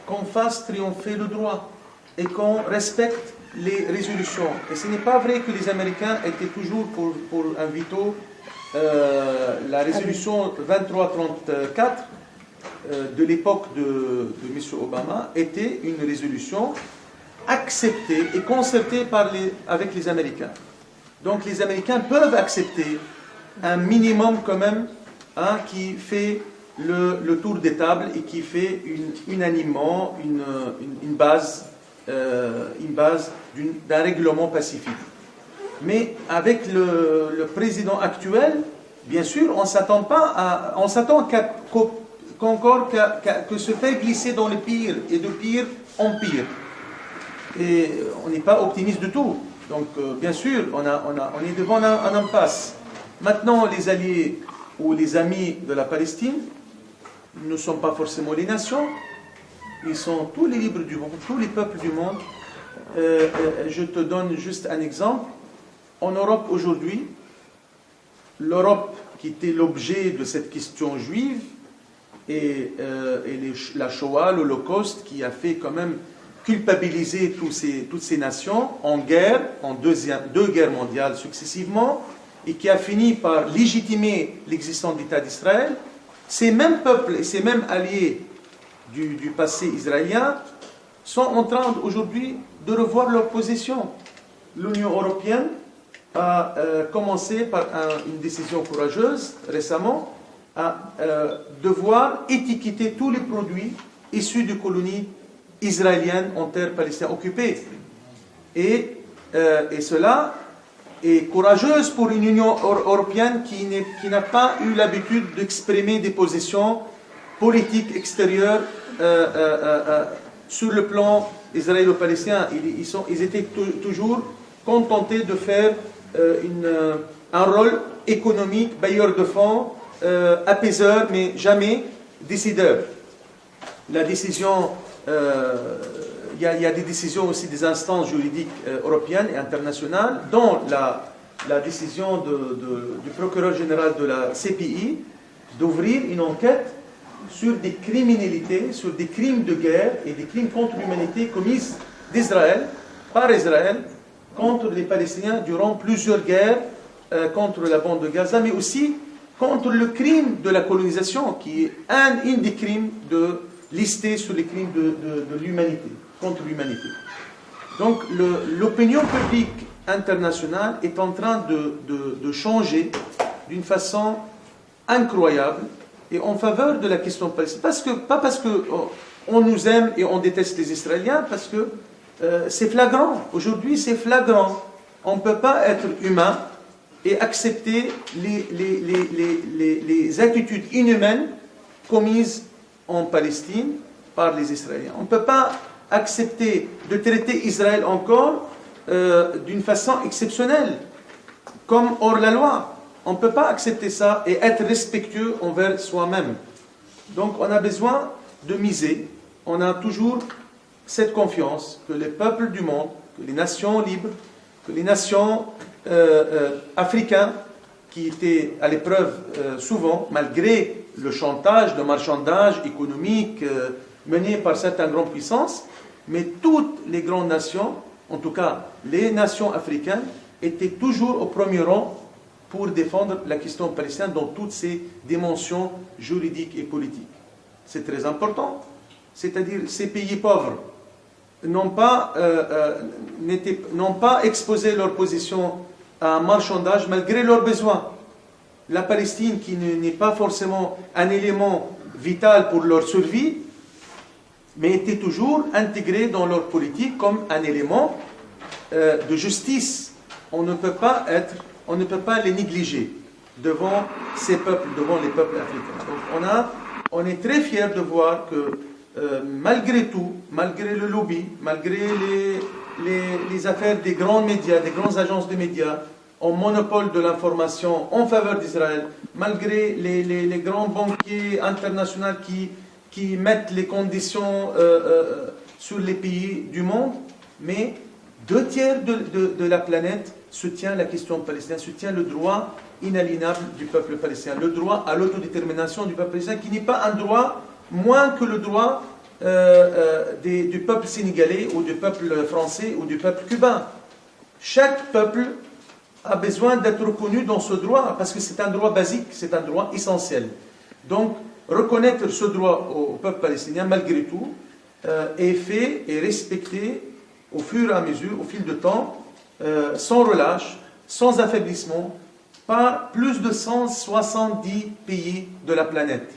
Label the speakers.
Speaker 1: qu'on fasse triompher le droit et qu'on respecte les résolutions. Et ce n'est pas vrai que les Américains étaient toujours pour un veto. La résolution 2334 de l'époque de M. Obama était une résolution acceptée et concertée avec les Américains. Donc les Américains peuvent accepter un minimum quand même qui fait le tour des tables et qui fait unanimement une base d'un règlement pacifique. Mais avec le président actuel, bien sûr, on s'attend que se fait glisser dans le pire et de pire en pire. Et on n'est pas optimiste du tout. Donc, bien sûr, on est devant un impasse. Maintenant, les alliés ou les amis de la Palestine ne sont pas forcément les nations. Ils sont tous les libres du monde, tous les peuples du monde. Je te donne juste un exemple. En Europe aujourd'hui, l'Europe qui était l'objet de cette question juive et la Shoah, l'Holocauste, qui a fait quand même culpabiliser toutes ces nations en guerre, en deux guerres mondiales successivement, et qui a fini par légitimer l'existence d'État d'Israël, ces mêmes peuples et ces mêmes alliés du passé israélien sont en train aujourd'hui de revoir leur position. L'Union européenne a commencé par une décision courageuse récemment à devoir étiqueter tous les produits issus de colonies israéliennes en terre palestinienne occupée. Et cela est courageuse pour une Union européenne qui n'a pas eu l'habitude d'exprimer des positions politiques extérieures sur le plan israélo-palestinien. Ils étaient toujours contentés de faire un rôle économique, bailleur de fonds, apaiseur, mais jamais décideur. La décision, il y a des décisions aussi des instances juridiques européennes et internationales, dont la décision du procureur général de la CPI d'ouvrir une enquête sur des criminalités, sur des crimes de guerre et des crimes contre l'humanité commis par Israël, contre les Palestiniens durant plusieurs guerres, contre la bande de Gaza, mais aussi contre le crime de la colonisation, qui est un des crimes listés sur les crimes de l'humanité, contre l'humanité. Donc l'opinion publique internationale est en train de changer d'une façon incroyable et en faveur de la question palestinienne. Pas parce qu'on nous aime et on déteste les Israéliens, parce que c'est flagrant. Aujourd'hui, c'est flagrant. On ne peut pas être humain et accepter les attitudes inhumaines commises en Palestine par les Israéliens. On ne peut pas accepter de traiter Israël encore d'une façon exceptionnelle, comme hors la loi. On ne peut pas accepter ça et être respectueux envers soi-même. Donc on a besoin de miser. On a toujours cette confiance que les peuples du monde, que les nations libres, que les nations africaines, qui étaient à l'épreuve souvent, malgré le chantage, le marchandage économique mené par certaines grandes puissances, mais toutes les grandes nations, en tout cas les nations africaines, étaient toujours au premier rang pour défendre la question palestinienne dans toutes ses dimensions juridiques et politiques. C'est très important. C'est-à-dire ces pays pauvres n'ont pas exposé leur position à un marchandage malgré leurs besoins. La Palestine, qui n'est pas forcément un élément vital pour leur survie, mais était toujours intégrée dans leur politique comme un élément de justice. On ne peut pas les négliger devant ces peuples, devant les peuples africains. Donc on est très fiers de voir que malgré tout, malgré le lobby, malgré les affaires des grands médias, des grandes agences de médias, en monopole de l'information en faveur d'Israël, malgré les grands banquiers internationaux qui mettent les conditions sur les pays du monde, mais 2/3 de la planète soutient la question palestinienne, soutient le droit inaliénable du peuple palestinien, le droit à l'autodétermination du peuple palestinien, qui n'est pas un droit moins que le droit du peuple sénégalais ou du peuple français ou du peuple cubain. Chaque peuple a besoin d'être reconnu dans ce droit parce que c'est un droit basique, c'est un droit essentiel. Donc, reconnaître ce droit au peuple palestinien, malgré tout, est fait et respecté au fur et à mesure, au fil du temps, sans relâche, sans affaiblissement, par plus de 170 pays de la planète.